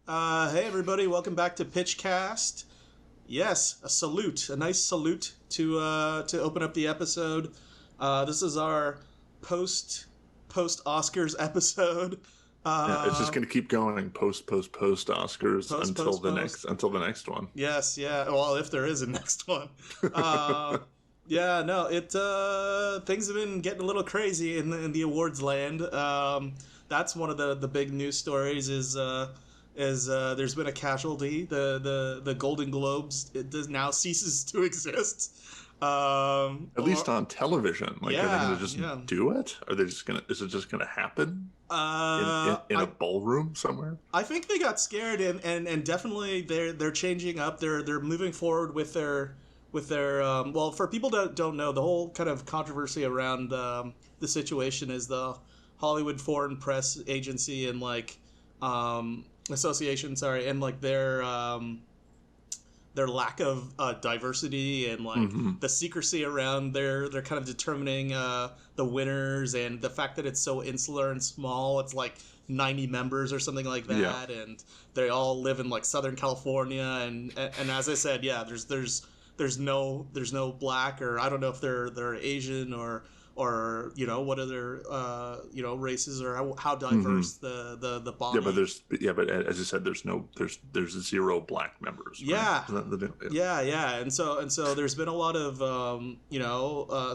Hey everybody, welcome back to Pitchcast. Yes, a nice salute to open up the episode. This is our post Oscars episode. Yeah, it's just going to keep going post Oscars until the next one. Yes, yeah. Well, if there is a next one. Yeah, no, things have been getting a little crazy in the awards land. That's one of the big news stories is there's been a casualty. The Golden Globes now ceases to exist. At least on television. Are they going to just do it? Are they just going to? Is it just going to happen in a ballroom somewhere? I think they got scared and definitely they're changing up. They're moving forward with their. Well, for people that don't know, the whole kind of controversy around the situation is the Hollywood Foreign Press Agency and association, and their lack of diversity and the secrecy around their kind of determining the winners, and the fact that it's so insular and small. It's like 90 members or something like that, and they all live in Southern California, and as I said, there's no black, or I don't know if they're Asian or what other races, or how diverse the body. But as you said, there's zero black members. Right? Yeah. And so there's been a lot of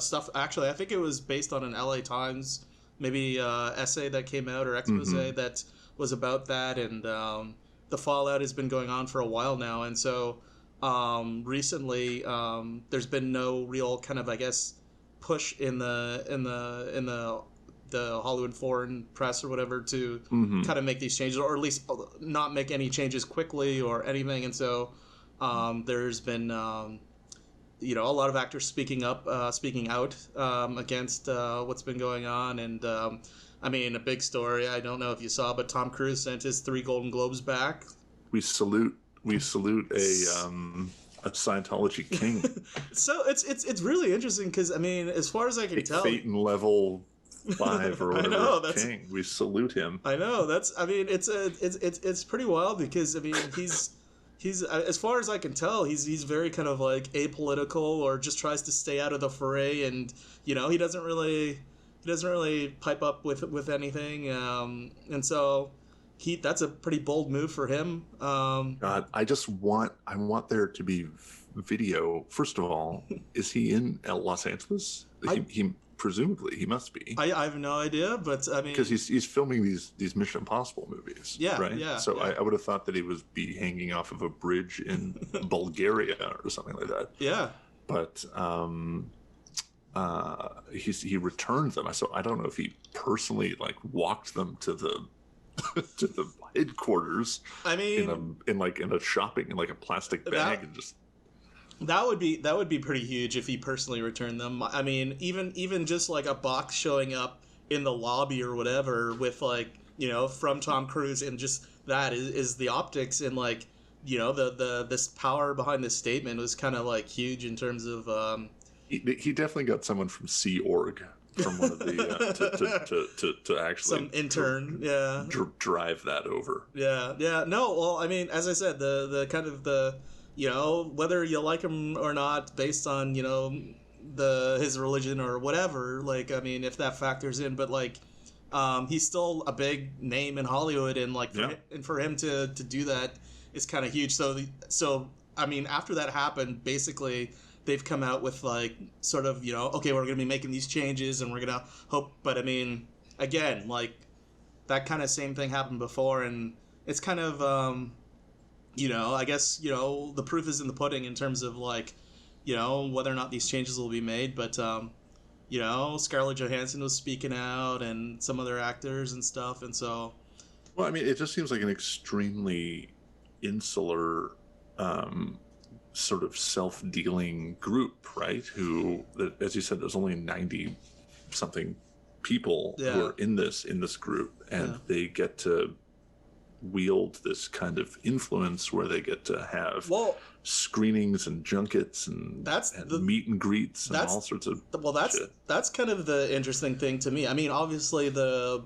stuff. Actually, I think it was based on an LA Times maybe essay that came out, or expose that was about that, and the fallout has been going on for a while now, and so. Recently, there's been no real kind of, I guess, push in the Hollywood Foreign Press or whatever to kind of make these changes, or at least not make any changes quickly or anything. And so there's been a lot of actors speaking out against what's been going on. And I mean, a big story, I don't know if you saw, but Tom Cruise sent his 3 Golden Globes back. We salute a Scientology king. So it's really interesting because, I mean, as far as I can tell, Phaeton level 5 or whatever king. We salute him. I know it's pretty wild because, I mean, he's as far as I can tell, he's very kind of apolitical, or just tries to stay out of the fray, and he doesn't really pipe up with anything, and so. That's a pretty bold move for him. God, I want there to be video. First of all, is he in Los Angeles? He presumably he must be. I have no idea, but I mean, because he's filming these Mission Impossible movies. Yeah, right. Yeah. So yeah. I would have thought that he would be hanging off of a bridge in Bulgaria or something like that. Yeah. But he returned them. So I don't know if he personally walked them to the headquarters. I mean, in a shopping, in a plastic bag, and just that would be pretty huge if he personally returned them. I mean, even just a box showing up in the lobby or whatever with from Tom Cruise, and just that is the optics, and this power behind this statement was kind of huge in terms of he definitely got someone from Sea Org. From one of the to actually some intern, drive that over. Yeah. No, well, I mean, as I said, the kind of whether you like him or not, based on his religion or whatever. I mean, if that factors in, but he's still a big name in Hollywood, and for him to do that is kind of huge. So I mean, after that happened, basically. They've come out with sort of, okay, we're going to be making these changes, and we're going to hope. But I mean, again, that kind of same thing happened before, and it's kind of, I guess, the proof is in the pudding in terms of whether or not these changes will be made. But, Scarlett Johansson was speaking out, and some other actors and stuff. And so. Well, I mean, it just seems like an extremely insular, sort of self-dealing group, right? Who, as you said, there's only 90-something people who are in this group, and they get to wield this kind of influence where they get to have screenings and junkets and meet and greets and all sorts of shit. That's kind of the interesting thing to me. I mean, obviously the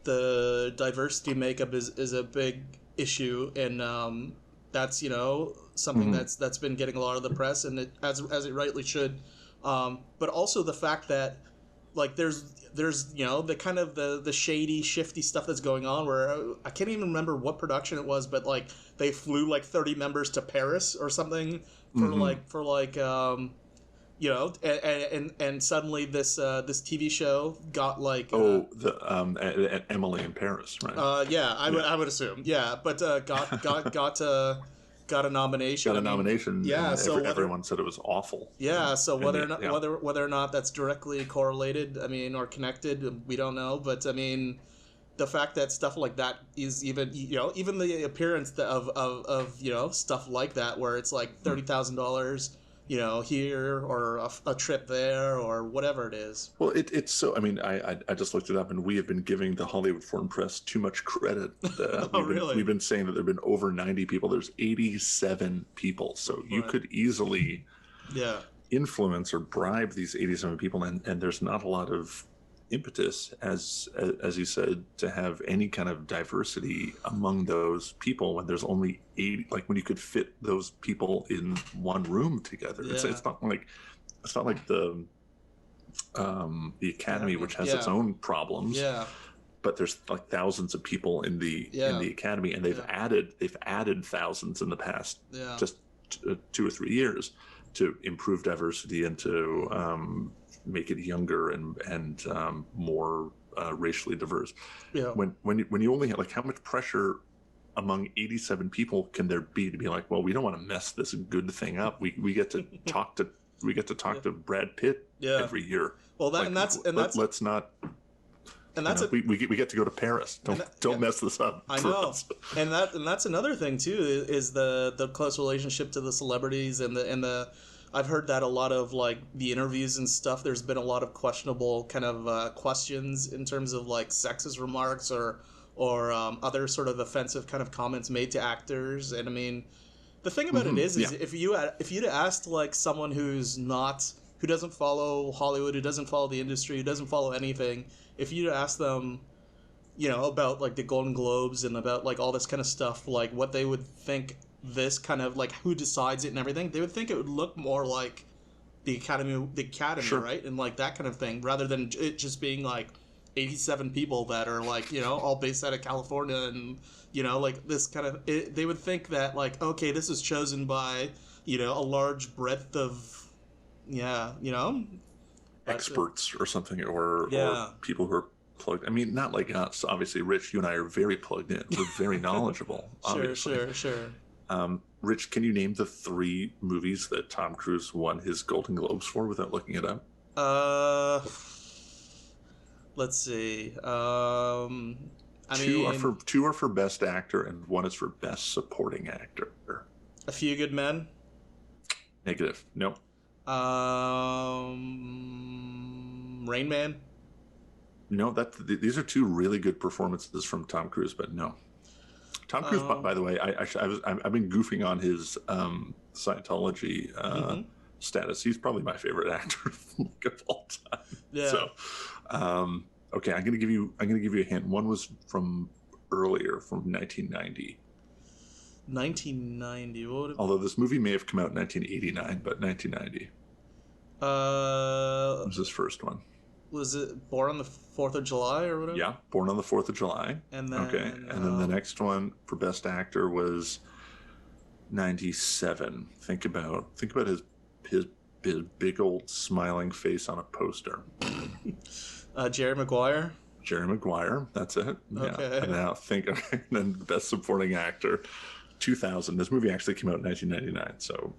diversity makeup is a big issue, and that's, you know, something that's been getting a lot of the press, and it, as it rightly should. But also the fact that, like, there's you know, the kind of the shady, shifty stuff that's going on, where I can't even remember what production it was, but like they flew like 30 members to Paris or something for like you know, and suddenly this TV show got like Emily in Paris, right? Yeah, I would assume, yeah, but got a nomination. Got a nomination. Yeah, and so everyone said it was awful. Yeah, so whether or not that's directly correlated, I mean, or connected, we don't know. But I mean, the fact that stuff like that is even, you know, even the appearance of you know, stuff like that, where it's like $30,000, you know, here, or a trip there, or whatever it is. Well, it's so. I mean, I just looked it up, and we have been giving the Hollywood Foreign Press too much credit. Really? We've been saying that there've been over 90 people. There's 87 people, so you could easily influence or bribe these 87 people, and there's not a lot of impetus, as you said, to have any kind of diversity among those people when there's only 80, like when you could fit those people in one room together. It's not like the Academy, which has its own problems. Yeah. But there's like thousands of people in the Academy, and they've added thousands in the past just 2 or 3 years to improve diversity and to make it younger and more racially diverse. Yeah. When you only have, like, how much pressure among 87 people can there be to be like, well, we don't want to mess this good thing up. We get to talk to Brad Pitt every year. Well, let's not. And that's we get to go to Paris. Don't mess this up. I know, and that's another thing too, is the close relationship to the celebrities and the. I've heard that a lot of, like, the interviews and stuff. There's been a lot of questionable kind of questions in terms of, like, sexist remarks or other sort of offensive kind of comments made to actors. And I mean, the thing about it is if you'd asked, like, someone who doesn't follow Hollywood, who doesn't follow the industry, who doesn't follow anything, if you'd asked them, you know, about, like, the Golden Globes and about, like, all this kind of stuff, like, what they would think, this kind of, like, who decides it and everything, they would think it would look more like the Academy, sure. Right? And, like, that kind of thing, rather than it just being, like, 87 people that are, like, you know, all based out of California, and, you know, like, this kind of, they would think that, like, okay, this is chosen by, you know, a large breadth of, you know, experts or something, or people who are plugged. I mean, not like us, obviously. Rich, you and I are very plugged in. We're very knowledgeable. Obviously. Sure. Rich, can you name the 3 movies that Tom Cruise won his Golden Globes for without looking it up? Let's see. Two are for Best Actor, and 1 is for Best Supporting Actor. A Few Good Men? Negative. No. Rain Man? No, these are 2 really good performances from Tom Cruise, but no. Tom Cruise, by the way, I've been goofing on his Scientology status. He's probably my favorite actor of all time. Yeah. So, okay, I'm gonna give you a hint. 1 was from earlier, from 1990. 1990. Although this movie may have come out in 1989, but 1990. Was his first one. Was it Born on the 4th of July or whatever? Yeah, Born on the 4th of July. And then, and then the next one for Best Actor was 97. Think about his big old smiling face on a poster. Jerry Maguire. Jerry Maguire, that's it. Okay. Yeah. And now then Best Supporting Actor, 2000. This movie actually came out in 1999. So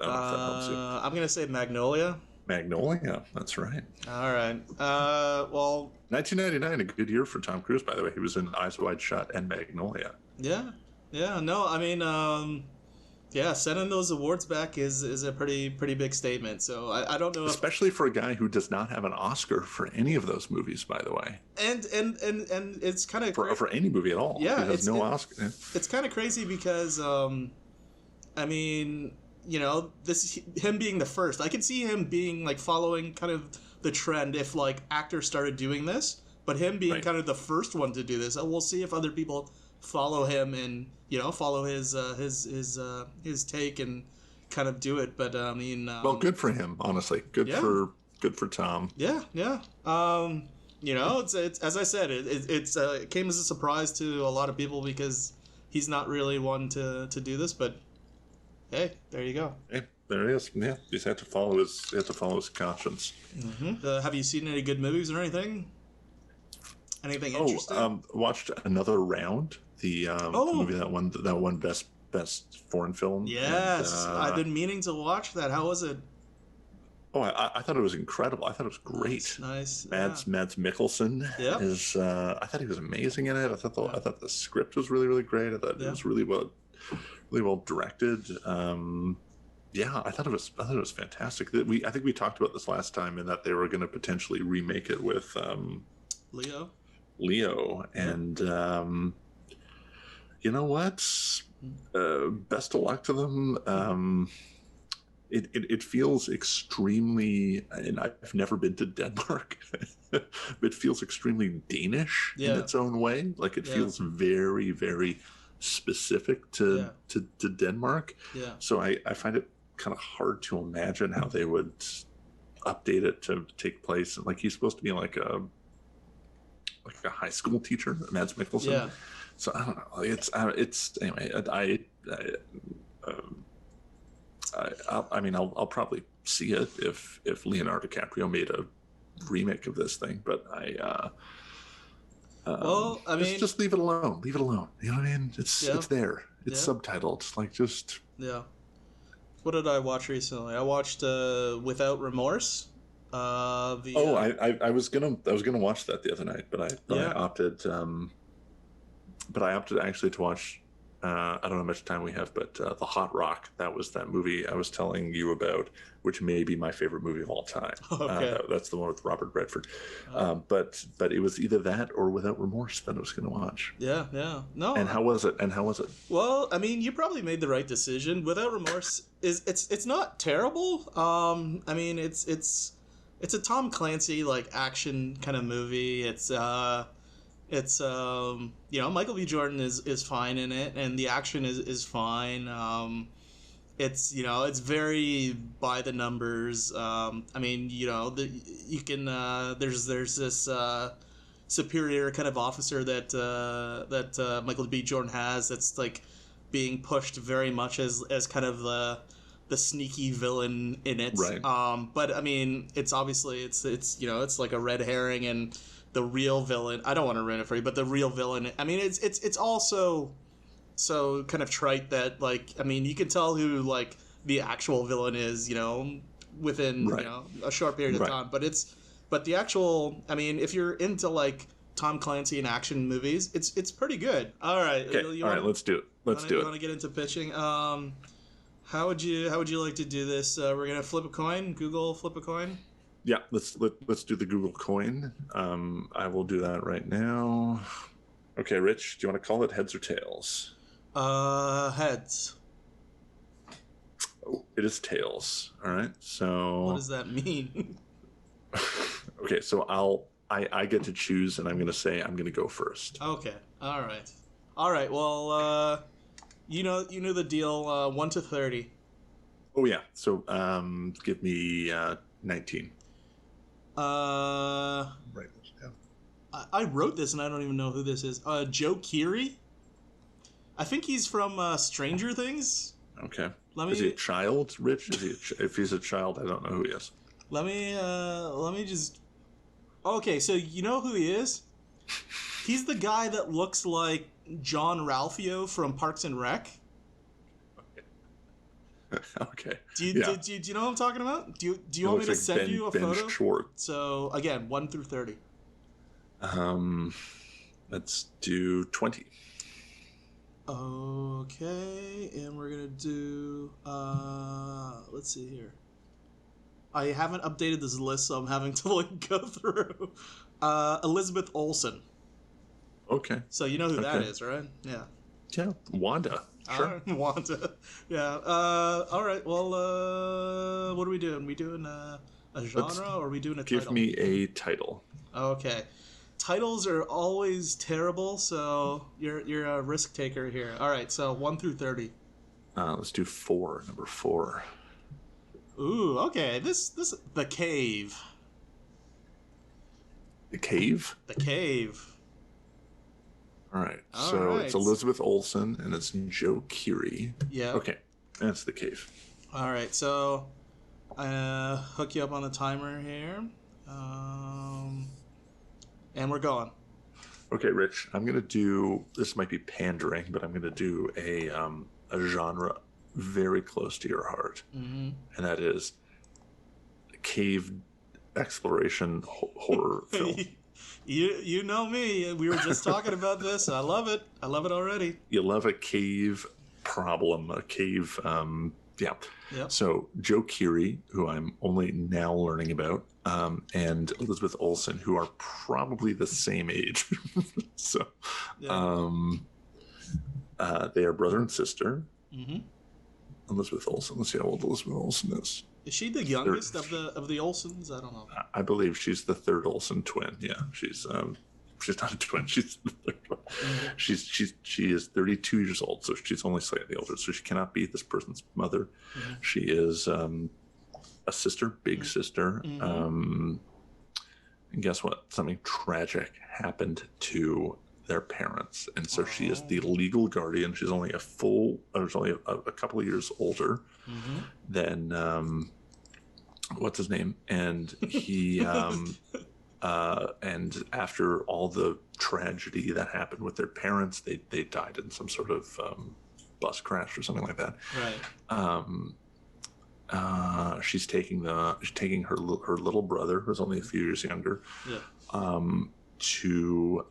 I don't know if that helps you. I'm gonna say Magnolia. Magnolia, that's right. All right. Well, 1999, a good year for Tom Cruise, by the way. He was in Eyes Wide Shut and Magnolia. Yeah. No, I mean, sending those awards back is a pretty big statement. So I don't know, especially for a guy who does not have an Oscar for any of those movies, by the way. And it's kind of for any movie at all. Yeah, he has no Oscar. It's kind of crazy because, I mean, you know, him being the first, I could see him being, like, following kind of the trend if, like, actors started doing this, but him being kind of the first one to do this, and we'll see if other people follow him and follow his take and kind of do it. But I mean, Well, good for him, honestly. Good for Tom. Yeah, yeah. It's as I said, it came as a surprise to a lot of people because he's not really one to do this. But hey, there you go. Hey, there it is. Yeah, he had to follow his conscience. Mm-hmm. Have you seen any good movies or anything? Anything interesting? Watched Another Round, the movie that won best foreign film. Yes, and, I've been meaning to watch that. How was it? Oh, I thought it was incredible. I thought it was great. Nice. Mads Mikkelsen is. I thought he was amazing in it. I thought the script was really, really great. I thought it was really well directed. I thought it was fantastic. I think we talked about this last time, in that they were going to potentially remake it with Leo, and you know what? Best of luck to them. It feels extremely, and I've never been to Denmark. It feels extremely Danish in its own way. Like it feels very, very specific to Denmark. Yeah. So I find it kind of hard to imagine how they would update it to take place. Like he's supposed to be like a high school teacher, Mads Mikkelsen. Yeah. So I don't know. It's anyway. I'll probably see it if Leonardo DiCaprio made a remake of this thing, but just leave it alone. Leave it alone. You know what I mean? It's there. It's subtitled. Like just What did I watch recently? I watched Without Remorse. I was gonna watch that the other night, but I opted. But I opted actually to watch. I don't know how much time we have, but The Hot Rock. That was that movie I was telling you about, which may be my favorite movie of all time. Okay. That's the one with Robert Redford. But it was either that or Without Remorse that I was going to watch. Yeah. No. And how was it? Well, I mean, you probably made the right decision. Without Remorse it's not terrible. I mean, it's a Tom Clancy like action kind of movie. It's Michael B. Jordan is fine in it, and the action is fine. It's very by the numbers. I mean, there's this superior kind of officer that Michael B. Jordan has that's like being pushed very much as kind of the sneaky villain in it. Right. But I mean, it's obviously it's like a red herring, and the real villain, I don't want to ruin it for you, but the real villain, I mean, it's also so kind of trite that, like, I mean, you can tell who, like, the actual villain is, within, a short period of time. But the actual, I mean, if you're into, like, Tom Clancy and action movies, it's pretty good. All right. Okay. All right, let's do it. You want to get into pitching? How would you like to do this? We're going to flip a coin, Google flip a coin. Yeah, let's do the Google coin. I will do that right now. Okay, Rich, do you want to call it heads or tails? Heads. Oh, it is tails. All right. So what does that mean? Okay, so I get to choose, and I'm going to say I'm going to go first. Okay. All right. Well, you know the deal. 1 to 30. Oh yeah. So give me 19. Right. I wrote this and I don't even know who this is. Joe Keery? I think he's from Stranger Things. Okay. Is he a child, Rich? If he's a child, I don't know who he is. Let me just... Okay, so you know who he is? He's the guy that looks like John Ralphio from Parks and Rec. Okay. Do you know what I'm talking about? Do you want me to send you a photo? Schwartz. So again, 1 through 30. Let's do 20. Okay, and we're gonna do. Let's see here. I haven't updated this list, so I'm having to like go through. Elizabeth Olsen. Okay. So you know who that is, right? Yeah. Yeah, Wanda. Sure. Wanda. Yeah. All right. Well, what are we doing? We doing a genre, or are we doing a title? Give me a title. Okay. titles are always terrible, so you're a risk taker here. All right, so 1 through 30. Let's do 4. Number 4. Ooh, okay. This The Cave. The Cave? The Cave. All right. All so right. it's Elizabeth Olsen and it's Joe Keery. Yeah. Okay. That's The Cave. All right. So, hook you up on the timer here, and we're going. Okay, Rich. I'm gonna do. This might be pandering, but I'm gonna do a genre very close to your heart, and that is cave exploration horror film. You know me. We were just talking about this. I love it. I love it already. You love a cave problem, a cave. Yeah. Yep. So Joe Keery, who I'm only now learning about, and Elizabeth Olsen, who are probably the same age. So, Yeah. they are brother and sister. Mm-hmm. Elizabeth Olsen. Let's see how old Elizabeth Olsen is. Is she the youngest of the Olsens? I don't know. I believe she's the third Olsen twin. Yeah, she's not a twin. She's the third one. Mm-hmm. She is 32 years old, so she's only slightly older. So she cannot be this person's mother. Mm-hmm. She is a sister, big sister. Mm-hmm. And guess what? Something tragic happened to their parents, and so she is the legal guardian. She's only a couple of years older than what's his name, and he and after all the tragedy that happened with their parents, they died in some sort of bus crash or something like that. Right. She's taking her little brother, who's only a few years younger, to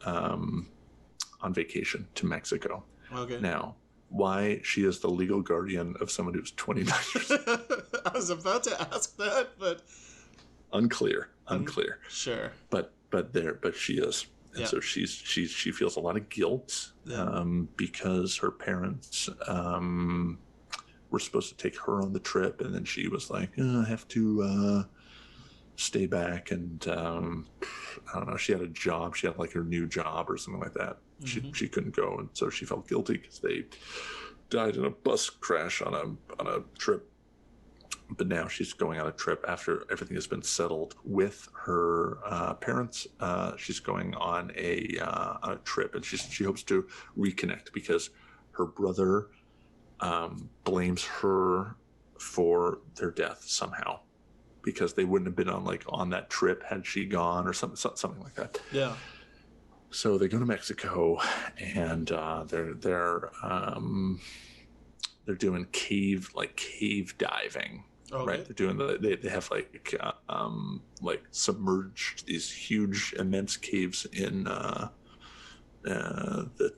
on vacation to Mexico. Okay. Now, why she is the legal guardian of someone who's 29 years old. I was about to ask that, but unclear. Sure. But she is. And so she feels a lot of guilt because her parents were supposed to take her on the trip, and then she was like, I have to stay back, and I don't know, she had a job, she had like her new job or something like that. She couldn't go, and so she felt guilty because they died in a bus crash on a trip. But now she's going on a trip after everything has been settled with her parents. She's going on a trip, and she hopes to reconnect because her brother blames her for their death somehow, because they wouldn't have been on that trip had she gone, or something like that. Yeah. So they go to Mexico, and they're doing cave diving. Okay. Right, they're doing they have like submerged these huge, immense caves in the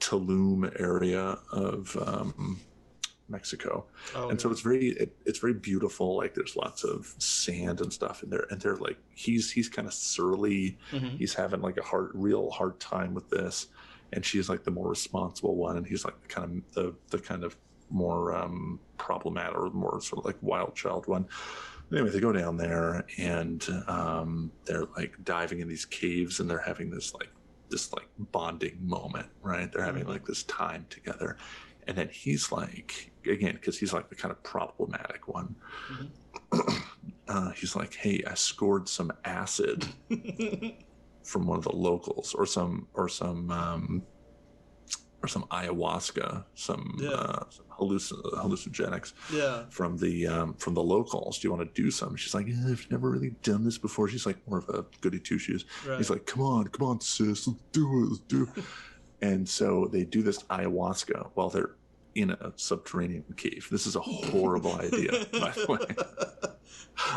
Tulum area of Mexico. And so it's very beautiful. Like there's lots of sand and stuff in there, and they're like he's kind of surly. Mm-hmm. He's having like a real hard time with this, and she's like the more responsible one, and he's like the kind of more problematic, or more sort of like wild child one. Anyway, they go down there, and they're like diving in these caves, and they're having this bonding moment, right? They're having like this time together, and then he's like, again, because he's like the kind of problematic one. He's like, hey, I scored some acid from one of the locals, or some ayahuasca, some hallucinogenics from the locals. Do you want to do some? She's like, I've never really done this before. She's like more of a goody two shoes. Right. He's like, come on, sis, let's do it. And so they do this ayahuasca while they're in a subterranean cave. This is a horrible idea, by the way.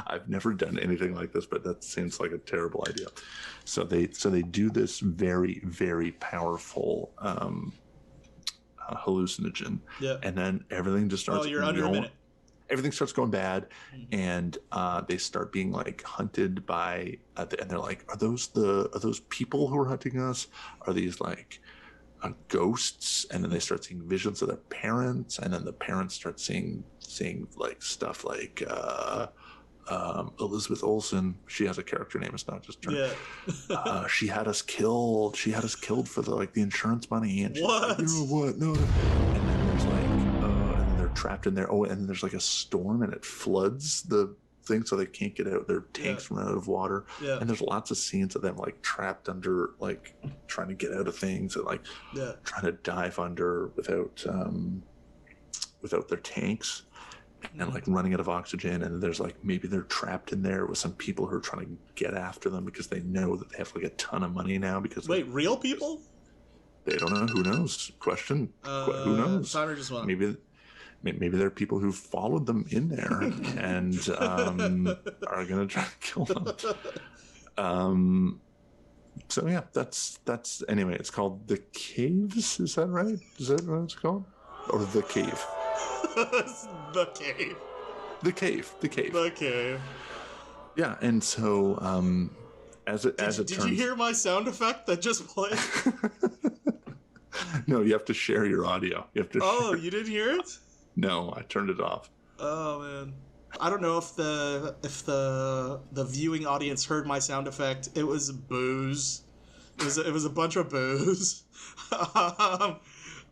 I've never done anything like this, but that seems like a terrible idea. So they do this very, very powerful hallucinogen, and then everything just starts. Oh, you're under a minute. Everything starts going bad, and they start being like hunted by, and they're like, are those people who are hunting us? Are these like ghosts? And then they start seeing visions of their parents, and then the parents start seeing like stuff like Elizabeth Olsen, she has a character name. It's not just her. Yeah. She had us killed. She had us killed for the insurance money. And she's What? like, you know what? No. And then there's and then they're trapped in there. Oh, and there's a storm and it floods the thing, so they can't get out. Their tanks run out of water. Yeah. And there's lots of scenes of them trapped under, trying to get out of things and trying to dive under without their tanks. And running out of oxygen, and there's maybe they're trapped in there with some people who are trying to get after them because they know that they have a ton of money now. Because real people? They don't know. Who knows? Question. Who knows? Timer just went. Maybe there are people who followed them in there and are gonna try to kill them. So yeah, that's anyway. It's called The Caves. Is that right? Is that what it's called? Or The Cave? The Cave. The Cave. The Cave. The Cave. Yeah, and so did you hear my sound effect that just played? No, you have to share your audio. You You didn't hear it? No, I turned it off. Oh man, I don't know if the viewing audience heard my sound effect. It was booze. It was a bunch of booze. I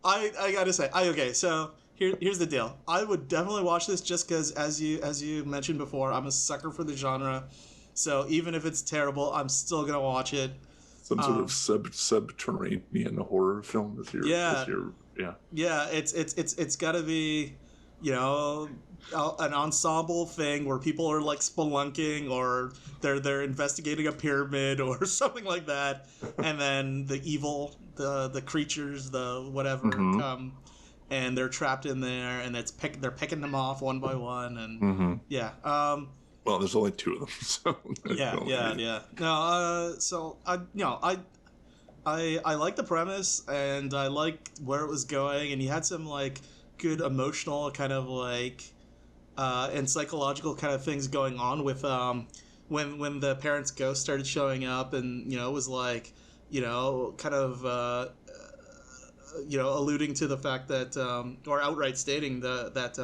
gotta say, okay, so. Here's the deal. I would definitely watch this just because, as you mentioned before, I'm a sucker for the genre. So even if it's terrible, I'm still gonna watch it. Some sort of subterranean horror film is your yeah. Yeah, it's gotta be, an ensemble thing where people are spelunking or they're investigating a pyramid or something like that, and then the evil, the creatures, the whatever come. And they're trapped in there, and they're picking them off one by one, and well, there's only two of them, so yeah. No, so I like the premise, and I like where it was going, and you had some good emotional kind of and psychological kind of things going on with when the parents' ghost started showing up, and it was kind of. Alluding to the fact that, or outright stating that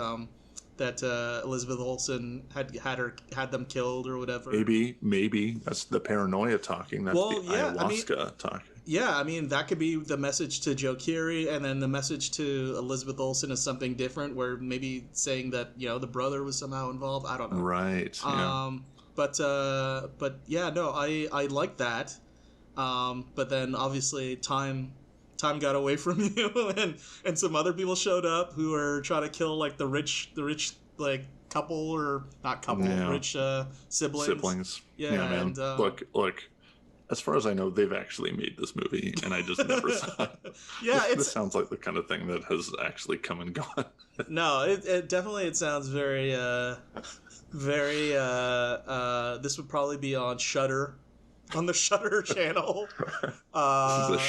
Elizabeth Olsen had them killed or whatever. Maybe that's the paranoia talking. That's the ayahuasca talking. Yeah, I mean that could be the message to Joe Keery, and then the message to Elizabeth Olsen is something different, where maybe saying that the brother was somehow involved. I don't know. Right. Yeah. But yeah, no, I like that. But then obviously time got away from you, and some other people showed up who were trying to kill the rich couple, or not couple, rich siblings. Yeah, man. And, look. As far as I know, they've actually made this movie, and I just never saw it. Yeah, this sounds like the kind of thing that has actually come and gone. No, it definitely sounds very very. This would probably be on Shudder. On the Shudder channel. This is a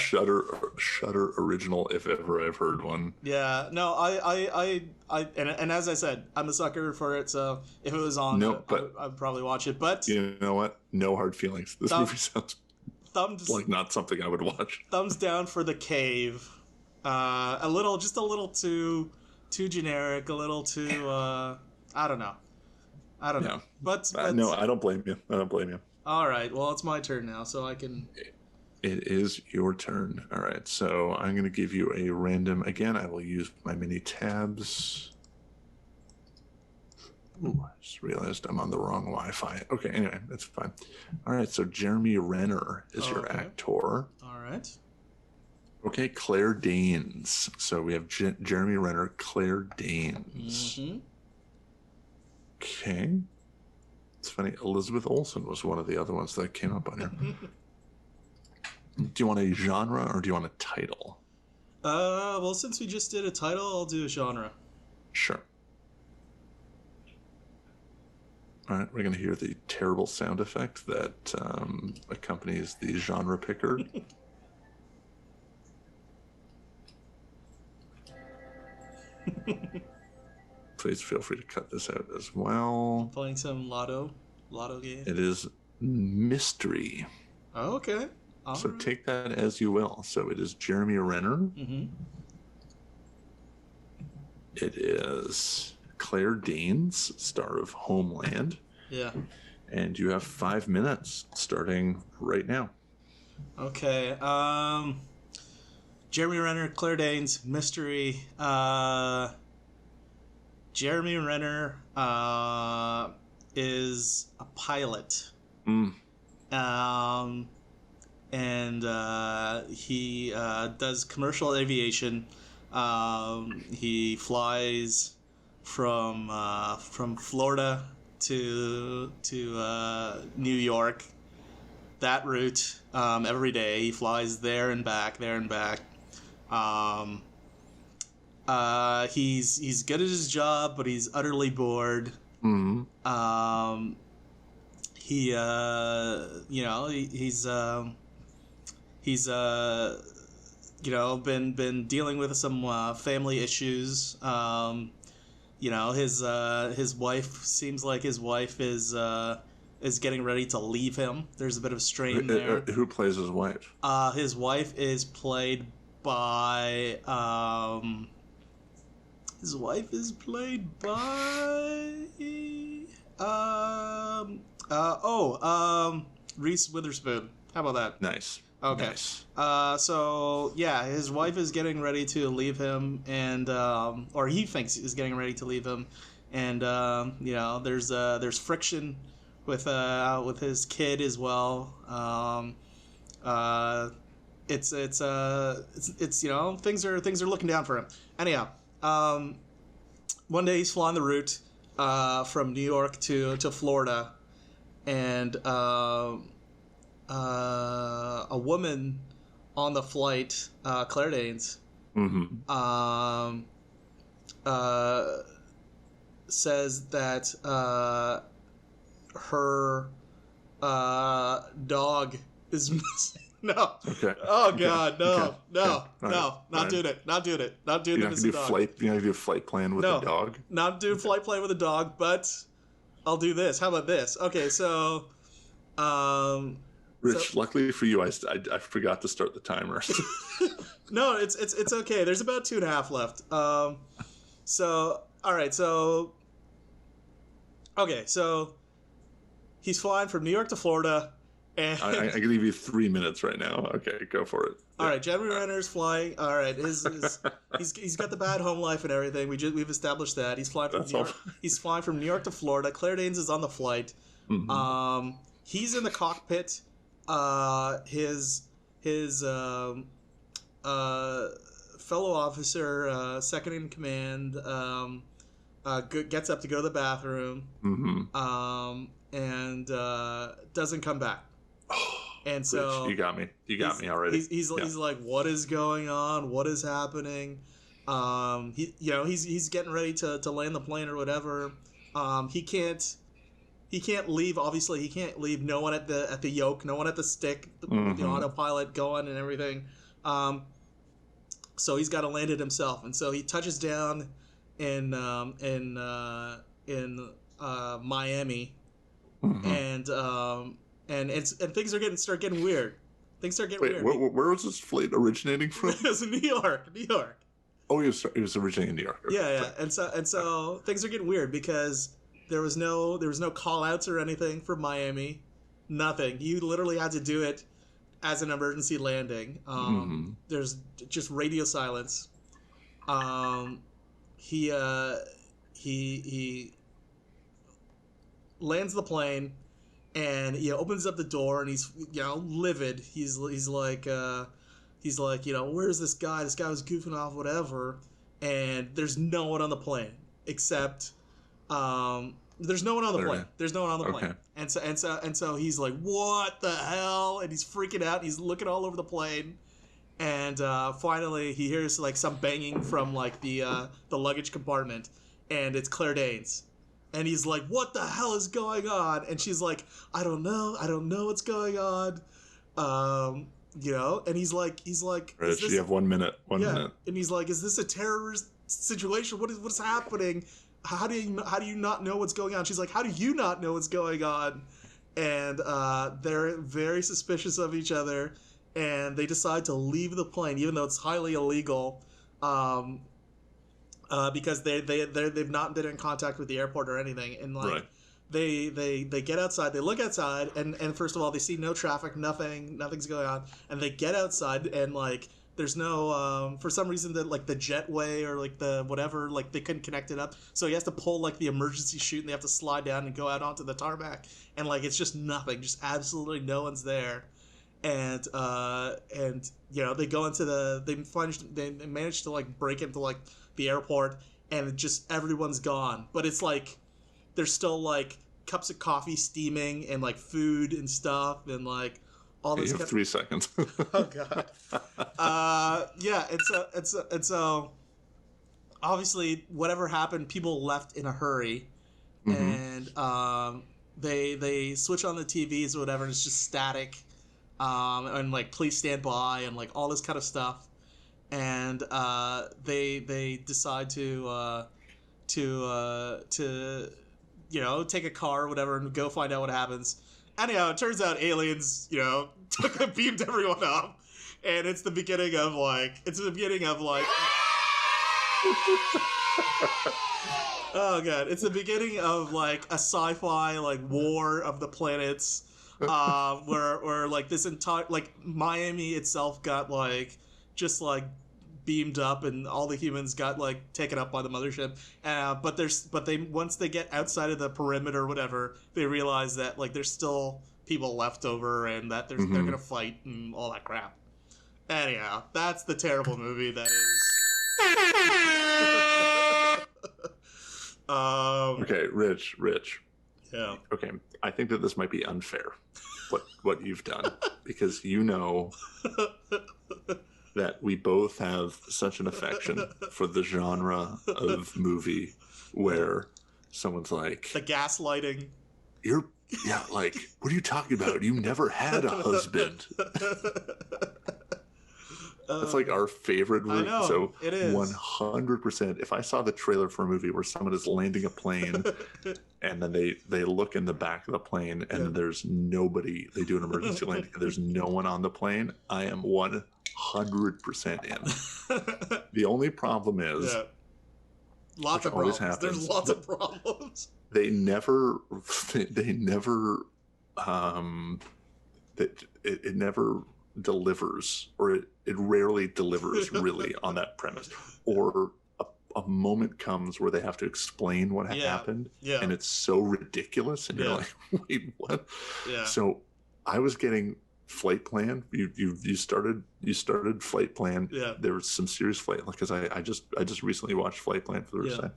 Shudder original, if ever I've heard one. Yeah, no, and as I said, I'm a sucker for it. So if it was on, I'd probably watch it. But you know what? No hard feelings. This movie sounds like not something I would watch. Thumbs down for The Cave. A little too generic. A little too. I don't know. Yeah. But no, I don't blame you. All right, well, it's my turn now, so I can... It is your turn. All right, so I'm going to give you a random... Again, I will use my mini tabs. Ooh, I just realized I'm on the wrong Wi-Fi. Okay, anyway, that's fine. All right, so Jeremy Renner is your actor. All right. Okay, Claire Danes. So we have Jeremy Renner, Claire Danes. Mm-hmm. Okay. It's funny, Elizabeth Olsen was one of the other ones that came up on here. Do you want a genre or do you want a title? Well, since we just did a title, I'll do a genre. Sure. All right, we're going to hear the terrible sound effect that accompanies the genre picker. Please feel free to cut this out as well. Playing some lotto game. It is mystery. Oh, okay. So take that as you will. So it is Jeremy Renner. Mm-hmm. It is Claire Danes, star of Homeland. Yeah. And you have 5 minutes starting right now. Okay. Jeremy Renner, Claire Danes, mystery. Jeremy Renner is a pilot. And he does commercial aviation. He flies from Florida to New York. That route every day. He flies there and back. He's good at his job, but he's utterly bored. He's been dealing with some family issues. His wife seems like his wife is getting ready to leave him. There's a bit of strain there. Who plays his wife? His wife is played by Reese Witherspoon. How about that? Nice. Okay. Nice. So yeah, his wife is getting ready to leave him, and or he thinks is getting ready to leave him, and there's friction with his kid as well. It's things are looking down for him. Anyhow, one day he's flying the route from New York to Florida, and a woman on the flight, Claire Danes, says that her dog is missing. No. Okay. Oh God, no, okay. no, okay. no, not doing it, not doing it, not doing You're the not missing gonna dog. You're not gonna do a flight plan with a dog? Not doing flight plan with a dog, but I'll do this. How about this? Okay, so, Rich, luckily for you, I forgot to start the timer. No, it's okay. There's about 2.5 left. So all right, so okay, so he's flying from New York to Florida. And I can give you 3 minutes right now. Okay, go for it. All right, Jeremy Renner's flying. All right, he's got the bad home life and everything. We've established that. He's flying from New York. He's flying from New York to Florida. Claire Danes is on the flight. He's in the cockpit. His fellow officer, second in command, gets up to go to the bathroom, and doesn't come back. And so Rich, you got me already. He's like, what is going on? What is happening? He's getting ready to land the plane or whatever. He can't leave. Obviously, he can't leave. No one at the yoke. No one at the stick. The autopilot going and everything. So he's got to land it himself. And so he touches down in Miami, and things start getting weird. Things start getting weird. Where was this flight originating from? It was in New York. Oh, he was originating in New York. Okay. Yeah. And so things are getting weird because there was no call outs or anything from Miami. Nothing. You literally had to do it as an emergency landing. There's just radio silence. He lands the plane, and opens up the door, and he's livid. He's like where's this guy? This guy was goofing off, whatever. And there's no one on the plane except there's no one on the plane. There's no one on the plane. And so he's like, what the hell? And he's freaking out. He's looking all over the plane. And finally, he hears like some banging from like the luggage compartment, and it's Claire Danes. And he's like, what the hell is going on? And she's like, I don't know what's going on. And he's like, Rich, you have 1 minute. One minute. And he's like, is this a terrorist situation? What's happening? How do you not know what's going on? She's like, how do you not know what's going on? And they're very suspicious of each other, and they decide to leave the plane, even though it's highly illegal, because they've not been in contact with the airport or anything. And like, they get outside, they look outside, and first of all, they see no traffic, nothing's going on, and they get outside, and like there's no for some reason that like the jetway or like the whatever, like they couldn't connect it up, so he has to pull like the emergency chute, and they have to slide down and go out onto the tarmac, and like it's just nothing, just absolutely no one's there. And they go into they manage to like break into like the airport, and just everyone's gone, but it's like there's still like cups of coffee steaming and like food and stuff and like all this. You have 3 seconds. Oh god. Yeah, it's obviously whatever happened, people left in a hurry, and they switch on the TVs or whatever, and it's just static, and like please stand by and like all this kind of stuff, and they decide to take a car or whatever and go find out what happens. Anyhow, it turns out aliens, beamed everyone up, and it's the beginning of like oh god, it's the beginning of like a sci-fi like war of the planets, where like this entire like Miami itself got like just like beamed up, and all the humans got like taken up by the mothership, but they once they get outside of the perimeter or whatever, they realize that like there's still people left over, and that they're gonna fight and all that crap. Anyhow, that's the terrible movie that is. Okay, Rich. Yeah. Okay, I think that this might be unfair, what you've done, because that we both have such an affection for the genre of movie where someone's like, the gaslighting. Like, what are you talking about? You never had a husband. That's like our favorite movie. I know, so it is 100%. If I saw the trailer for a movie where someone is landing a plane and then they look in the back of the plane and there's nobody, they do an emergency landing and there's no one on the plane, I am 100% in. The only problem is, lots of problems. There's lots of problems. It never delivers, or it rarely delivers really on that premise, or a moment comes where they have to explain what happened, and it's so ridiculous, and you're like, wait, what? So I was getting Flight Plan. You started Flight Plan. There was some serious flight, because I just recently watched Flight Plan for the first time.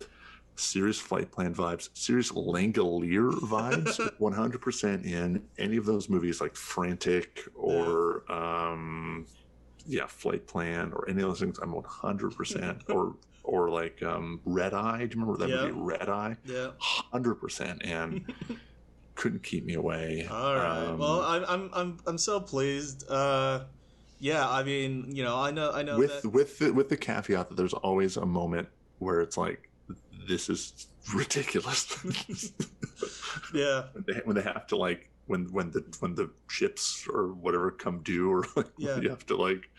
Serious Flight Plan vibes, serious Langolier vibes, 100% in any of those movies like Frantic or Flight Plan or any of those things. I'm 100%. or like Red Eye. Do you remember that movie Red Eye? 100%, and couldn't keep me away. All right. Well, I'm so pleased. I mean, I know with the caveat that there's always a moment where it's like, this is ridiculous. When they have to like when the ships or whatever come due, or like you have to like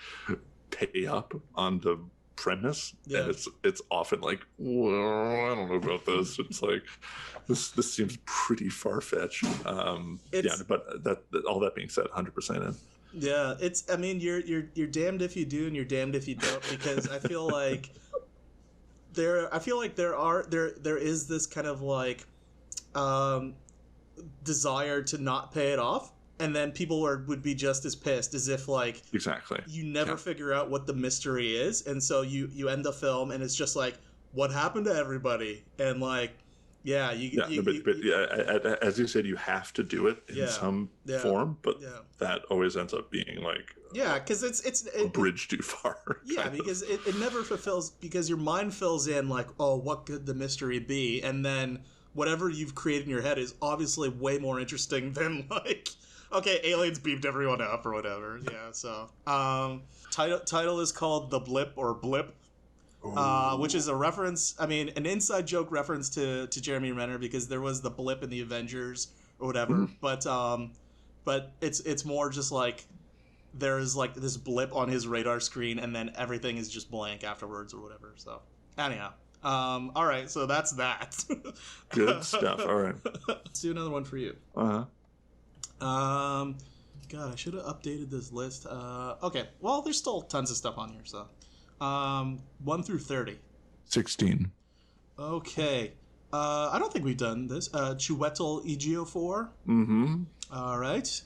pay up on the premise, and it's often like, well, I don't know about this. It's like this seems pretty far-fetched. But that all that being said, 100% in. Yeah, I mean, you're damned if you do and you're damned if you don't, because I feel like there is this kind of like desire to not pay it off, and then people would be just as pissed, as if like exactly you never figure out what the mystery is, and so you end the film and it's just like, what happened to everybody, and like as you said, you have to do it in some form, but that always ends up being like because it's a bridge too far. Because it never fulfills, because your mind fills in like, oh, what could the mystery be, and then whatever you've created in your head is obviously way more interesting than like, okay, aliens beamed everyone up or whatever. So title is called The Blip, or Blip, which is a reference, I mean, an inside joke reference to Jeremy Renner, because there was the blip in the Avengers or whatever, but it's more just like there's like this blip on his radar screen, and then everything is just blank afterwards or whatever. So anyhow, All right, so that's that. Good stuff. All right. Let's do another one for you. God, I should have updated this list. Okay, well, there's still tons of stuff on here, so. 1 through 30. 16. Okay. I don't think we've done this. Chiwetel Ejiofor. Mm-hmm. All right.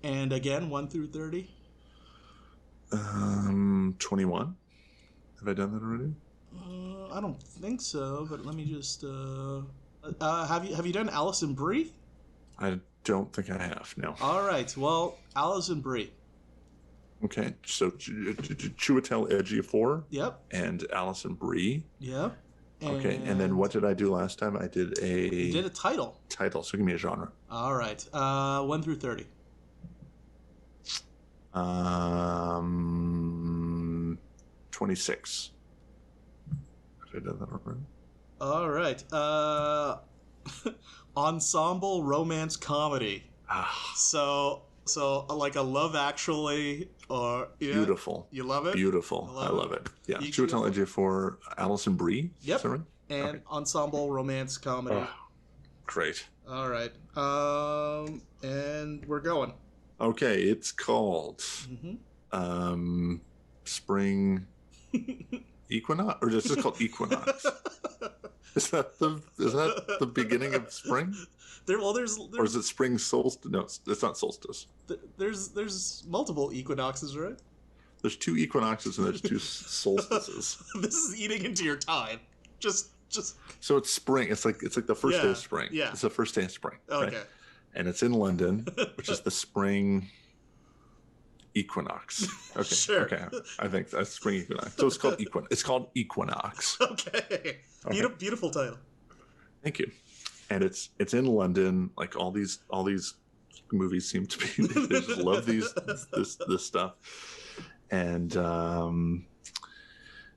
And again, 1 through 30. 21. Have I done that already? I don't think so, but let me just. Have you done Alison Brie? I don't think I have. No. All right. Well, Alison Brie. Okay, so Chiwetel Ejiofor. Yep. And Alison Brie. Yep. Okay, and then what did I do last time? I did You did a title. Title, so give me a genre. All right. 1 through 30. 26. Have I done that already? All right. Ensemble romance comedy. So like a Love Actually or Beautiful. You love it? Beautiful. I love it. Yeah. You- Chiwetel Ejiofor, Alison Brie. Yep. Is that right? And Okay. ensemble romance comedy. Great. All right. And we're going. Okay, it's called Spring Equinox, or is it called Equinox? Is that the beginning of spring? There's Or is it spring solstice? No, it's not solstice. there's multiple equinoxes, right? There's 2 equinoxes and there's 2 solstices. This is eating into your time. Just So it's spring. It's like the first day of spring. Yeah. It's the first day of spring. okay. Right? And it's in London, which is the spring equinox. Okay. Sure. Okay. I think that's spring equinox. So it's called Equinox. Okay. Beautiful title. Thank you. And it's in London. Like all these movies seem to be. They just love this stuff. And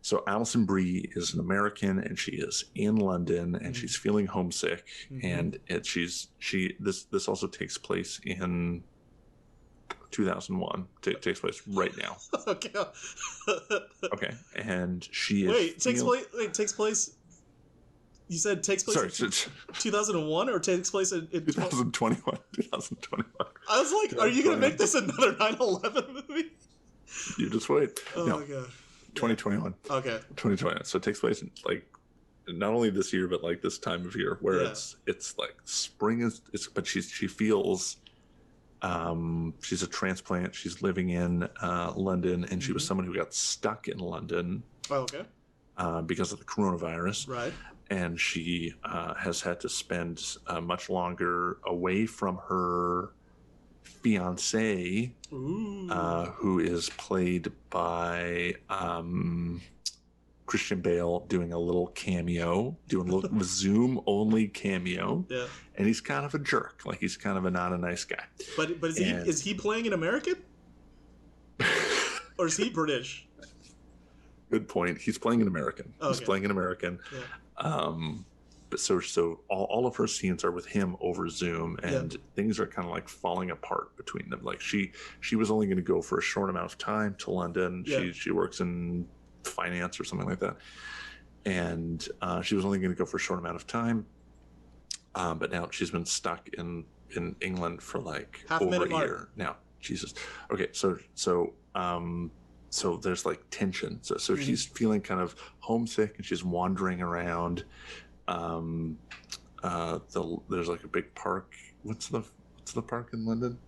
so Alison Brie is an American, and she is in London, and she's feeling homesick. And this also takes place in 2001. Takes place right now. Okay. Okay, and she is. Takes place. You said takes place Sorry, in 2001 or takes place in 2021. 2021. I was like, are you going to make this another 9/11 movie? You just wait. Oh No, my god. 2021. Okay. 2021. So it takes place in like not only this year, but like this time of year where it's like spring but she feels she's a transplant. She's living in London, and she was someone who got stuck in London. Oh, okay. Because of the coronavirus. Right. And she has had to spend much longer away from her fiance, who is played by Christian Bale, doing a little Zoom only cameo. Yeah. And he's kind of a jerk. Like he's kind of not a nice guy. But is he playing an American? Or is he British? Good point. He's playing an American. Okay. He's playing an American. Yeah. But so all of her scenes are with him over Zoom, and things are kind of like falling apart between them. Like she was only going to go for a short amount of time to London. Yeah. She works in finance or something like that, and she was only going to go for a short amount of time. But now she's been stuck in England for like over a year now. Jesus. Okay, so there's like tension. So she's feeling kind of homesick, and she's wandering around. There's like a big park. What's the park in London?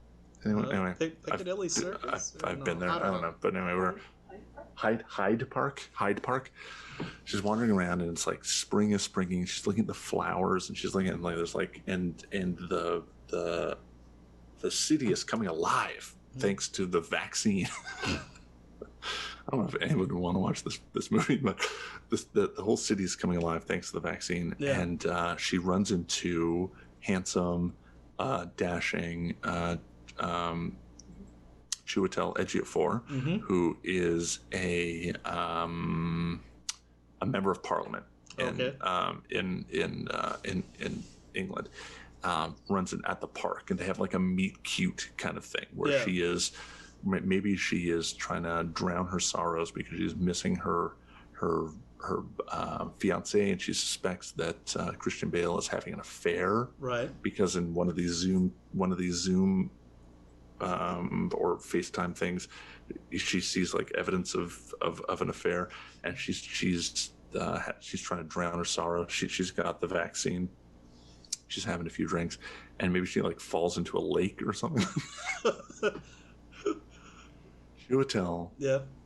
Anyway, Piccadilly Circus. I've been there. I don't know, but anyway, we're Hyde Park. She's wandering around, and it's like spring is springing. She's looking at the flowers, and she's looking at like there's like and the city is coming alive thanks to the vaccine. I don't know if anyone would want to watch this movie, but the whole city is coming alive thanks to the vaccine. Yeah. And she runs into handsome, dashing Chiwetel Ejiofor, who is a member of parliament in England. Runs it at the park, and they have like a meet cute kind of thing where maybe she is trying to drown her sorrows because she's missing her fiance, and she suspects that Christian Bale is having an affair. Right. Because in one of these Zoom or FaceTime things, she sees like evidence of an affair, and she's trying to drown her sorrow. She's got the vaccine. She's having a few drinks, and maybe she like falls into a lake or something. Chiwetel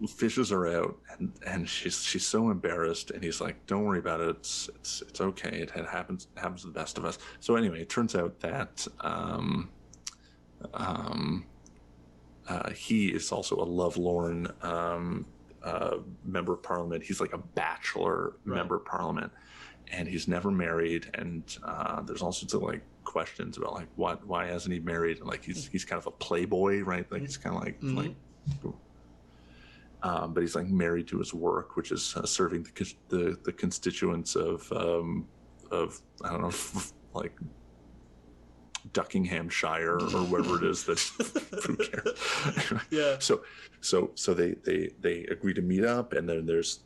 fishes her out, and she's so embarrassed, and he's like, "Don't worry about it. It's okay. It happens to the best of us." So anyway, it turns out that he is also a lovelorn member of parliament. He's like a bachelor member of parliament, and he's never married. And there's all sorts of like questions about like why hasn't he married? And like he's kind of a playboy, right? Like he's kind of like. But he's like married to his work, which is serving the constituents of I don't know, like Duckinghamshire or wherever it is that who cares? Yeah. So they agree to meet up, and then there's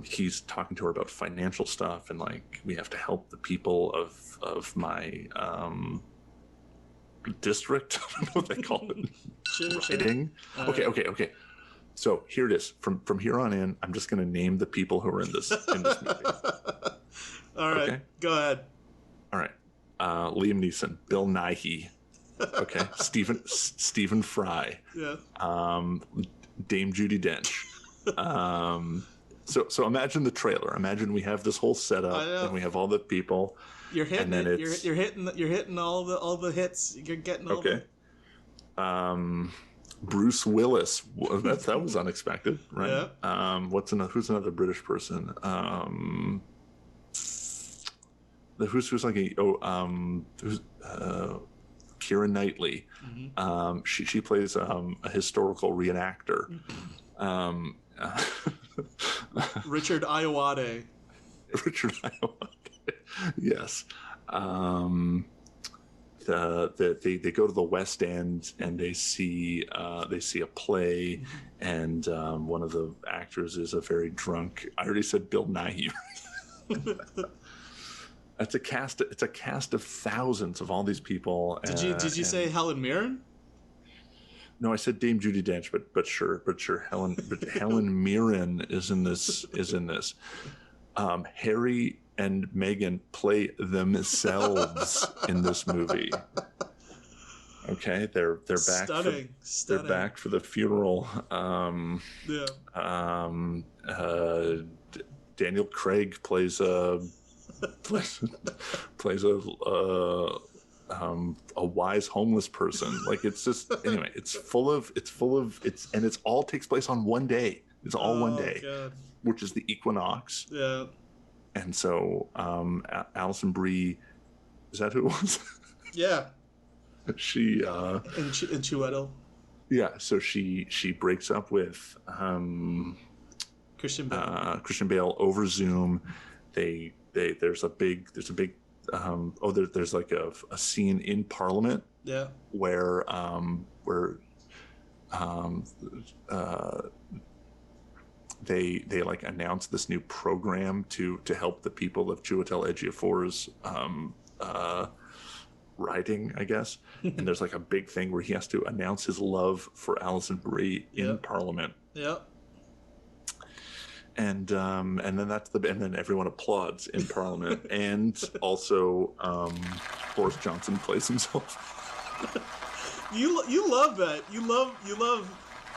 he's talking to her about financial stuff, and like we have to help the people of my district. I don't know what they call it. Writing. Okay. So here it is. From here on in, I'm just going to name the people who are in this movie. All right, okay? Go ahead. All right. Liam Neeson, Bill Nighy. Okay. Stephen Fry. Yeah. Dame Judi Dench. So imagine the trailer. Imagine we have this whole setup, and we have all the people. You're hitting it. You're hitting all the hits. You're getting all the... Bruce Willis. That was unexpected, right? Yeah. Who's another British person? Who's like Keira Knightley. Mm-hmm. She plays a historical reenactor. Richard Ayoade. Richard Ayoade. Yes. They go to the West End, and they see a play, and one of the actors is a very drunk. I already said Bill Nighy. It's a cast of thousands of all these people. Did you say Helen Mirren? No, I said Dame Judi Dench, but sure, Helen Mirren is in this. Harry and Meghan play themselves in this movie. Okay, they're back. Stunning. They're back for the funeral. Daniel Craig plays a wise homeless person. Like it's just anyway. It all takes place on one day. It's all one day, God. Which is the equinox. Yeah. And so Alison Brie, is that who it was? Yeah. She and Chiwetel. Yeah, so she breaks up with Christian Bale. Christian Bale over Zoom. There's a big there's like a scene in Parliament. Yeah. Where they like announce this new program to help the people of Chiwetel Ejiofor's riding, I guess. And there's like a big thing where he has to announce his love for Alison Brie in Parliament. Yep. And then everyone applauds in Parliament, and also Boris Johnson plays himself. You love that. You love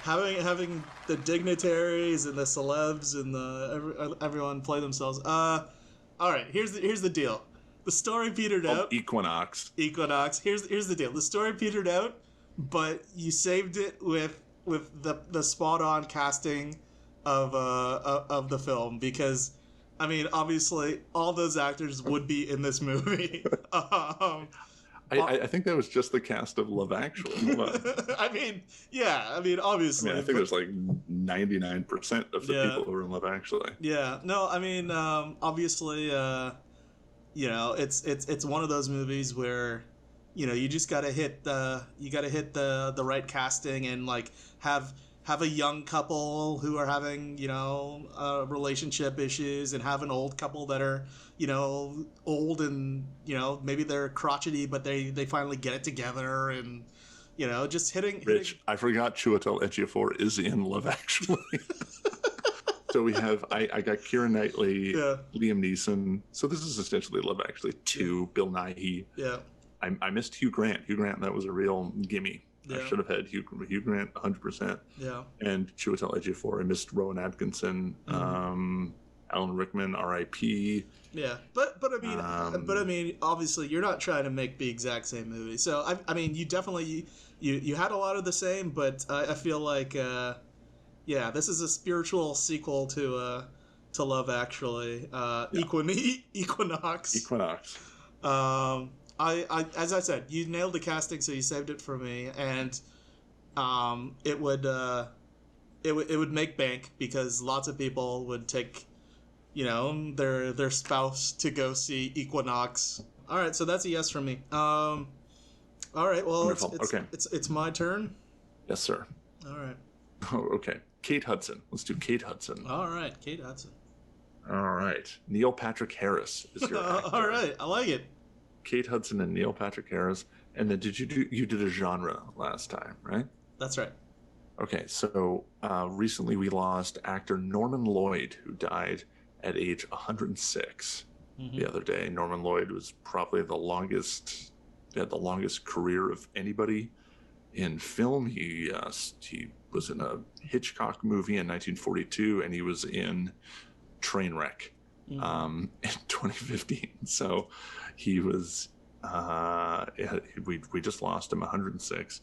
having the dignitaries and the celebs and everyone play themselves. All right, here's the deal. The story petered out. Equinox. Here's the deal. The story petered out, but you saved it with the spot on casting of the film, because I mean, obviously all those actors would be in this movie. I think that was just the cast of Love Actually. I mean, obviously. I think there's like 99% of the people who are in Love Actually. Yeah. No, I mean, obviously, it's one of those movies where, you just gotta hit the right casting, and like have have a young couple who are having, relationship issues, and have an old couple that are, old, and, maybe they're crotchety, but they finally get it together, and, just hitting. Rich, I forgot Chiwetel Ejiofor is in Love Actually. So we have, I got Keira Knightley, Liam Neeson. So this is essentially Love Actually 2, Bill Nighy. Yeah. I missed Hugh Grant. Hugh Grant, that was a real gimme. Yeah. I should have had Hugh Grant 100%. Yeah. And Chiwetel Ejiofor. I missed Rowan Atkinson, Alan Rickman, R.I.P. Yeah, but I mean, obviously, you're not trying to make the exact same movie. So I mean, you definitely you had a lot of the same, but I feel like this is a spiritual sequel to Love Actually. Equinox. I as I said, you nailed the casting, so you saved it for me, and it would make bank, because lots of people would take, their spouse to go see Equinox. All right, so that's a yes from me. All right, well, it's my turn. Yes, sir. All right. Oh, okay. Kate Hudson. Let's do Kate Hudson. All right, Kate Hudson. All right. Neil Patrick Harris is your actor. All right, I like it. Kate Hudson and Neil Patrick Harris. And then you did a genre last time, right? That's right. Okay, so recently we lost actor Norman Lloyd, who died at age 106 the other day. Norman Lloyd was probably the longest career of anybody in film. He was in a Hitchcock movie in 1942, and he was in Trainwreck in 2015. So he was we just lost him, 106,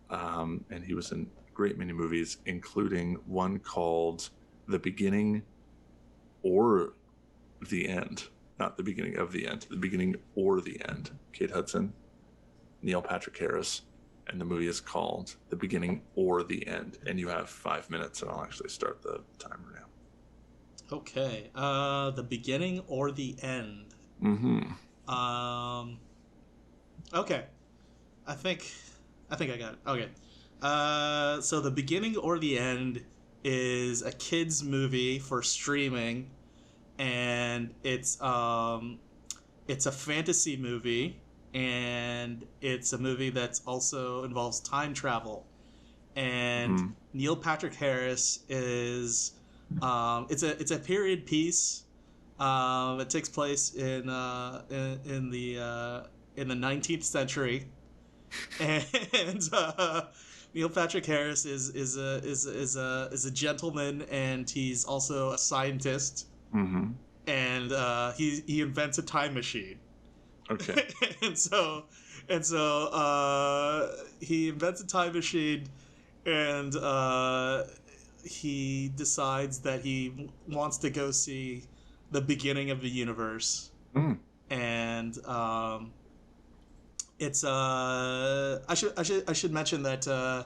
and he was in a great many movies, including one called The Beginning or the End. Not The Beginning of the End, The Beginning or the End. Kate Hudson, Neil Patrick Harris, and the movie is called The Beginning or the End. And you have 5 minutes, and I'll actually start the timer now. Okay. The Beginning or the End. Okay. I think I got it. Okay. So The Beginning or the End is a kids movie for streaming, and it's a fantasy movie, and it's a movie that's also involves time travel. And Neil Patrick Harris is it's a period piece. It takes place in the 19th century, and Neil Patrick Harris is a gentleman, and he's also a scientist. And he invents a time machine. Okay. and so he invents a time machine, and he decides that he wants to go see the beginning of the universe. And it's I should mention that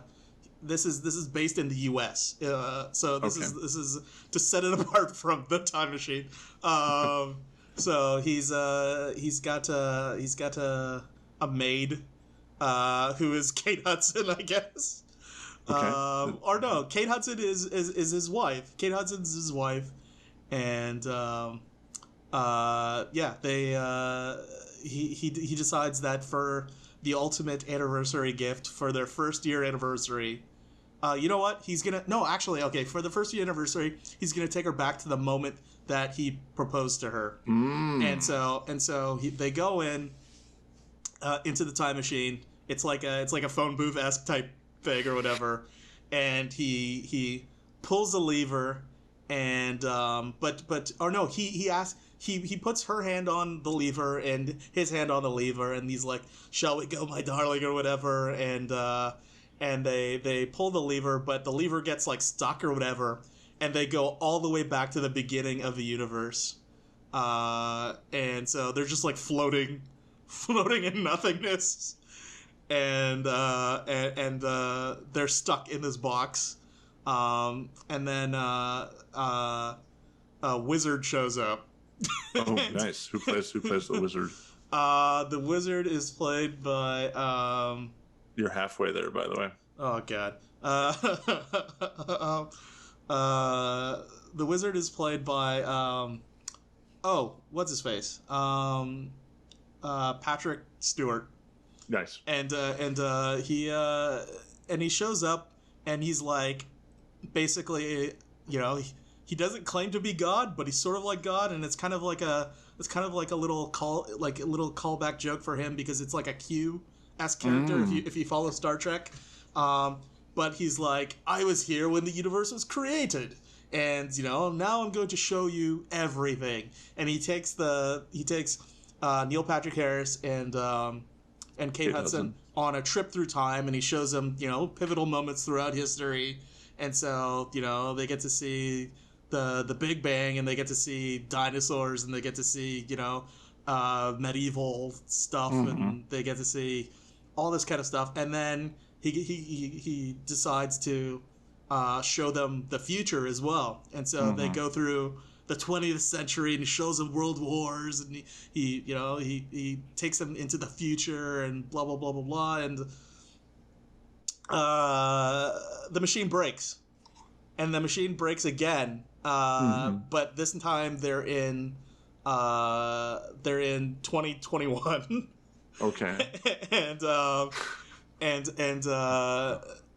this is based in the U.S. So this is to set it apart from the time machine. So he's got a maid who is Kate Hudson, I guess. Okay. Or no, Kate Hudson is his wife. Kate Hudson's his wife, and he decides that for the ultimate anniversary gift for their first year anniversary, you know what? For the first year anniversary, he's gonna take her back to the moment that he proposed to her. And so they go into the time machine. It's like a phone booth-esque type thing or whatever, and he pulls the lever, and he puts her hand on the lever and his hand on the lever, and he's like, "Shall we go, my darling," or whatever, and they pull the lever, but the lever gets like stuck or whatever, and they go all the way back to the beginning of the universe, and so they're just like floating in nothingness, and they're stuck in this box, and then a wizard shows up. Oh, nice. Who plays the wizard? The wizard is played by You're halfway there, by the way. Oh god. The wizard is played by what's his face? Patrick Stewart. Nice. And he shows up and he's like basically, he doesn't claim to be God, but he's sort of like God, and it's kind of like a little callback joke for him because it's like a Q-esque character if you follow Star Trek. But he's like, I was here when the universe was created, and now I'm going to show you everything. And he takes Neil Patrick Harris and Kate Hudson on a trip through time, and he shows them pivotal moments throughout history. And so they get to see the Big Bang, and they get to see dinosaurs, and they get to see medieval stuff, and they get to see all this kind of stuff. And then he decides to show them the future as well. And so they go through the 20th century, and he shows them world wars, and he takes them into the future, and blah blah blah blah blah. And the machine breaks, and the machine breaks again. But this time they're in 2021. Okay. and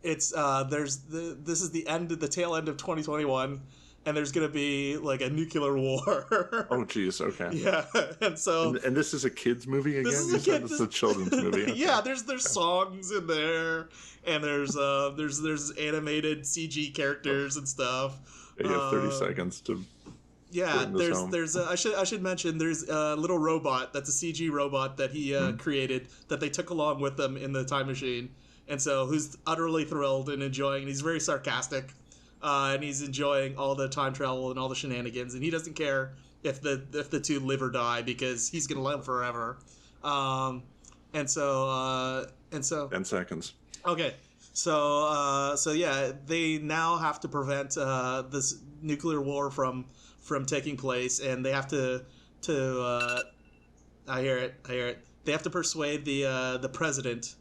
it's this is the tail end of 2021, and there's gonna be like a nuclear war. Oh geez, okay. Yeah, and so and this is a kids movie again. This is this is a children's movie. Okay. Yeah, there's songs in there, and there's animated CG characters and stuff. You have 30 seconds to. Yeah, there's I should mention there's a little robot that's a CG robot that he created that they took along with them in the time machine, and so who's utterly thrilled and enjoying. And he's very sarcastic, and he's enjoying all the time travel and all the shenanigans, and he doesn't care if the two live or die because he's gonna live forever. And so 10 seconds. Okay. So yeah, they now have to prevent this nuclear war from taking place, and they have to I hear it. They have to persuade the president,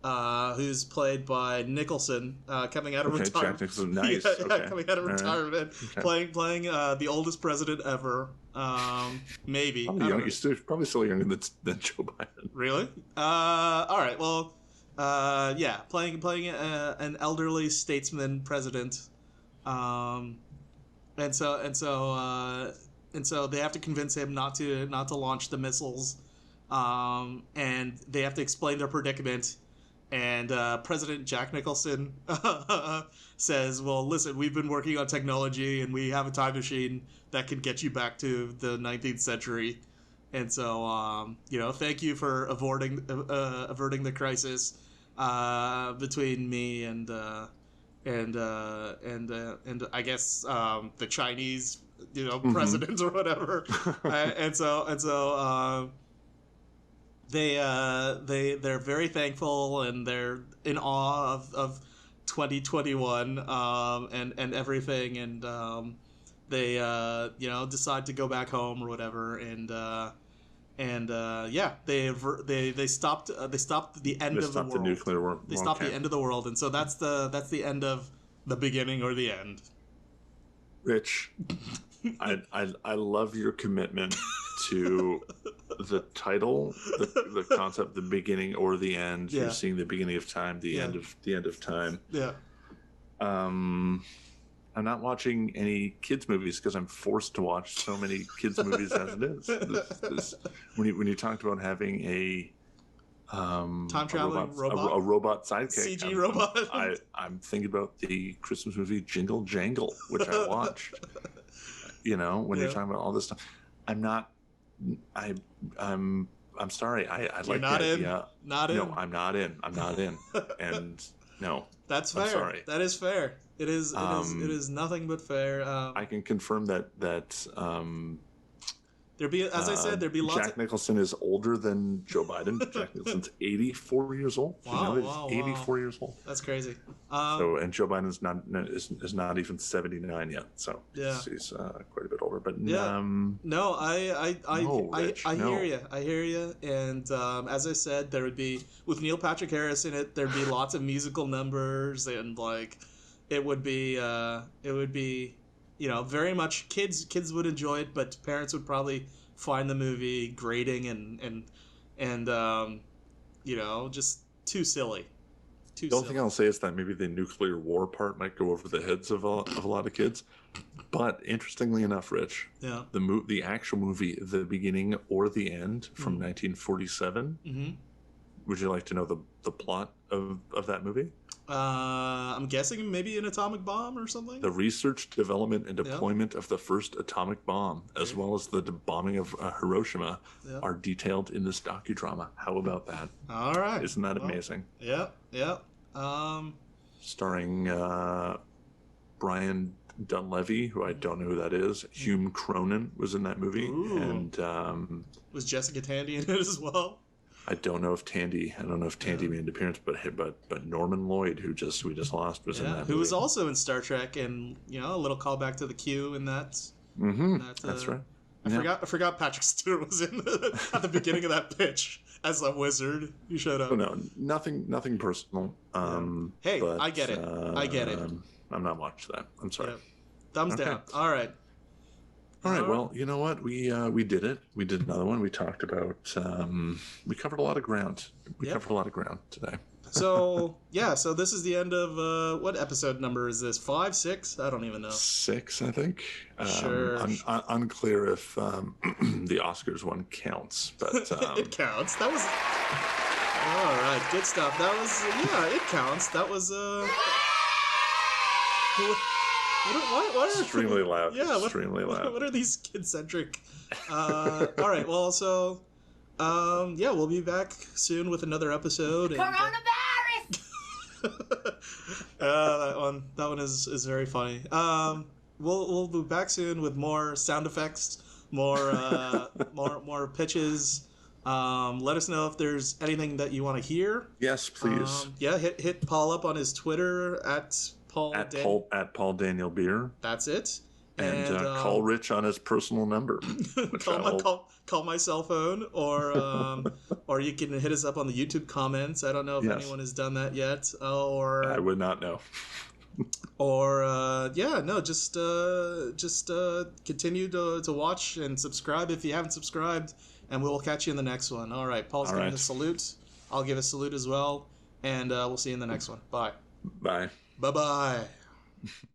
who's played by Nicholson, coming out of retirement. Jack Nicholson, nice. Coming out of retirement, playing the oldest president ever. Maybe. Probably still younger than Joe Biden. Really? All right. Well. Playing an elderly statesman president, and so they have to convince him not to launch the missiles, and they have to explain their predicament. And President Jack Nicholson says, "Well, listen, we've been working on technology, and we have a time machine that can get you back to the 19th century." And so, thank you for averting the crisis between me and I guess the Chinese, president or whatever. and so they're very thankful, and they're in awe of 2021 and everything, and they decide to go back home or whatever, and they stopped the end of the world. The nuclear war. They stopped the end of the world, and so that's the end of the beginning or the end. Rich, I love your commitment to the title, the concept, the beginning or the end. Yeah. You're seeing the beginning of time, the end of time. Yeah. I'm not watching any kids movies because I'm forced to watch so many kids movies as it is. When you talked about having a time-traveling robot, a robot sidekick, CG robot, I'm thinking about the Christmas movie Jingle Jangle, which I watched. When you're talking about all this stuff, I'm sorry. I like not the in. idea. Not in. No, I'm not in. And no, that's fair. I'm sorry. That is fair. It is. It is nothing but fair. I can confirm that There'd be, as I said, there'd be lots. Jack Nicholson is older than Joe Biden. Jack Nicholson's 84 years old. Wow, you know, he's 84 years old. That's crazy. And Joe Biden's is not even 79 yet. So yeah, he's quite a bit older. But yeah, no, I hear you. I hear you. And as I said, there would be, with Neil Patrick Harris in it, there'd be lots of musical numbers, and like it would be very much kids would enjoy it, but parents would probably find the movie grating and just too silly. The only thing I'll say is that maybe the nuclear war part might go over the heads of a lot of kids. But interestingly enough, Rich, yeah, the actual movie, the beginning or the end from 1947. Mm-hmm. Would you like to know the plot of that movie? I'm guessing maybe an atomic bomb or something? The research, development, and deployment of the first atomic bomb, as well as the bombing of Hiroshima, are detailed in this docudrama. How about that? All right. Isn't that amazing? Yeah, yeah. Starring Brian Dunleavy, who I don't know who that is. Hume Cronin was in that movie. Ooh. And was Jessica Tandy in it as well? I don't know if Tandy made an appearance, but Norman Lloyd, who we just lost, was in that movie. Who was also in Star Trek, and a little callback to the Q in that. Mm-hmm. That's right. I forgot Patrick Stewart was in at the beginning of that pitch as a wizard. He showed up. Oh, no, nothing personal. Hey, but, I get it. I'm not watching that. I'm sorry. Yeah. Thumbs down. All right. All right. Well, you know what? We did it. We did another one. We talked about. We covered a lot of ground. Covered a lot of ground today. So this is the end of what episode number is this? 5, 6? I don't even know. 6, I think. Sure. Unclear if the Oscars one counts, but it counts. That was all right. Good stuff. That was it counts. That was What are extremely loud. Yeah, extremely loud. What are these kid-centric? All right. Well, so we'll be back soon with another episode. Coronavirus. That one is very funny. We'll be back soon with more sound effects, more pitches. Let us know if there's anything that you want to hear. Yes, please. Hit Paul up on his Twitter at Paul Daniel Beer. That's it. And call Rich on his personal number. Call my cell phone, or you can hit us up on the YouTube comments. I don't know if anyone has done that yet. Or I would not know. Or just continue to watch and subscribe if you haven't subscribed, and we'll catch you in the next one. All right, Paul's giving a salute. I'll give a salute as well, and we'll see you in the next one. Bye. Bye. Bye-bye.